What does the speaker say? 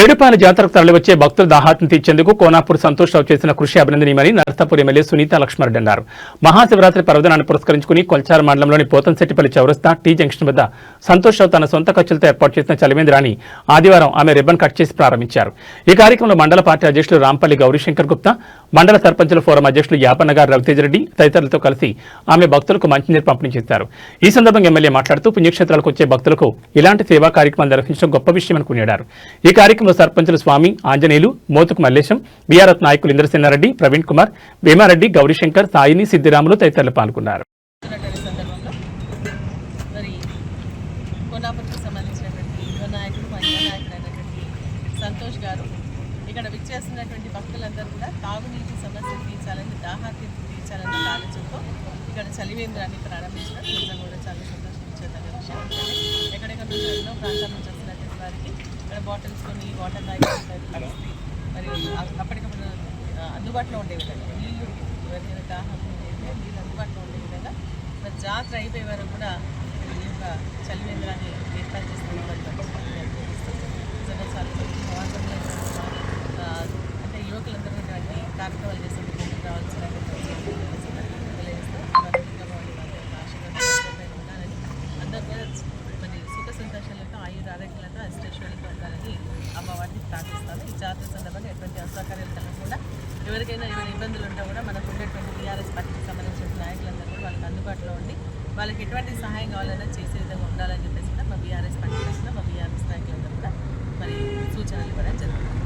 ఏడుపాయల జాతరకు తరలివచ్చే భక్తుల దాహార్తిని తీర్చేందుకు కోనాపూర్ సంతోష్రావు చేసిన కృషి అభినందనీయమని నర్సాపూర్ ఎమ్మెల్యే సునీత లక్ష్మారెడ్డి అన్నారు. మహాశివరాత్రి పర్వదినాన్ని పురస్కరించుకుని కొల్చార మండలంలోని పోతంశెట్టిపల్లి చౌరస్తా టీ జంక్షన్ వద్ద సంతోష్రావు తన సొంత ఖర్చులతో ఏర్పాటు చేసిన చలివేంద్రాన్ని ఆదివారం ఆమె రిబ్బన్ కట్ చేసి ప్రారంభించారు. ఈ కార్యక్రమంలో మండల పార్టీ అధ్యక్షులు రాంపల్లి గౌరీశంకర్ గుప్తా, మండల సర్పంచుల ఫోరం అధ్యక్షులు యాపన్నగారు రవితేజరెడ్డి తదితరులతో కలిసి ఆమె భక్తులకు మంచినీరు పంపిణీ చేశారు. ఈ సందర్భంగా ఎమ్మెల్యే మాట్లాడుతూ పుణ్యక్షేత్రాలకు వచ్చే భక్తులకు ఇలాంటి సేవా కార్యక్రమాలు నిర్వహించడం గొప్ప విషయమని కొనియాడారు. ఈ కార్యక్రమంలో సర్పంచులు స్వామి, ఆంజనేయులు, మోతుకు మల్లేశం, బీఆర్ఎస్ నాయకులు ఇంద్రసేనారెడ్డి, ప్రవీణ్ కుమార్, భీమారెడ్డి, గౌరీశంకర్, సాయిని, సిద్దిరాములు తదితరులు పాల్గొన్నారు. సంతోష్ గారు ఇక్కడ విచ్చేస్తున్నటువంటి భక్తులందరూ కూడా తాగునీటి సమస్య తీర్చాలని, దాహార్తి తీర్చాలన్న ఆలోచనతో ఇక్కడ చలివేంద్రాన్ని ప్రారంభించడం నిజంగా కూడా చాలా సంతోషించేదన్న విషయం. ఎక్కడెక్కడ నుంచి ఎన్నో ప్రాంతాల నుంచి వస్తున్నటువంటి వారికి ఇక్కడ బాటిల్స్కొని వాటర్ తాగి మరి అప్పటికప్పుడు అందుబాటులో ఉండే విధంగా నీళ్లు ఎవరికైనా దాహం ఉంటే నీళ్ళు అందుబాటులో ఉండే విధంగా మరి జాతర అయిపోయే వరకు కూడా ఈ యొక్క చలివేంద్రాన్ని ఏర్పాటు చేస్తున్నారు. నిజంగా చాలా అంటే యువకులందరూ ఇటువంటి కార్యక్రమాలు చేసేందుకు ముందుకు రావాల్సినటువంటి ఆశీర్వాదాలు ఉండాలని, అందరూ కూడా మరి సుఖ సంతోషాలతో, ఆయుర ఆరోగ్యాలతో, అష్టైశ్వర్యాలతో ఉండాలని అమ్మవారిని ప్రార్థిస్తాను. ఈ జాతర సందర్భంగా ఎటువంటి అసౌకర్యాలు కలగకుండా, ఎవరికైనా ఏమైనా ఇబ్బందులు ఉంటే కూడా మనకు ఉండేటువంటి టీఆర్ఎస్ పార్టీకి సంబంధించిన నాయకులందరూ కూడా వాళ్ళకి అందుబాటులో ఉండి వాళ్ళకి ఎటువంటి సహాయం కావాలన్నా చేసే విధంగా ఉండాలని చెప్పేసి కూడా మా బీఆర్ఎస్ పార్టీ తరఫున మా బీఆర్ఎస్ నాయకులందరూ కూడా మరి సూచనలు ఇవ్వడం జరుగుతుంది.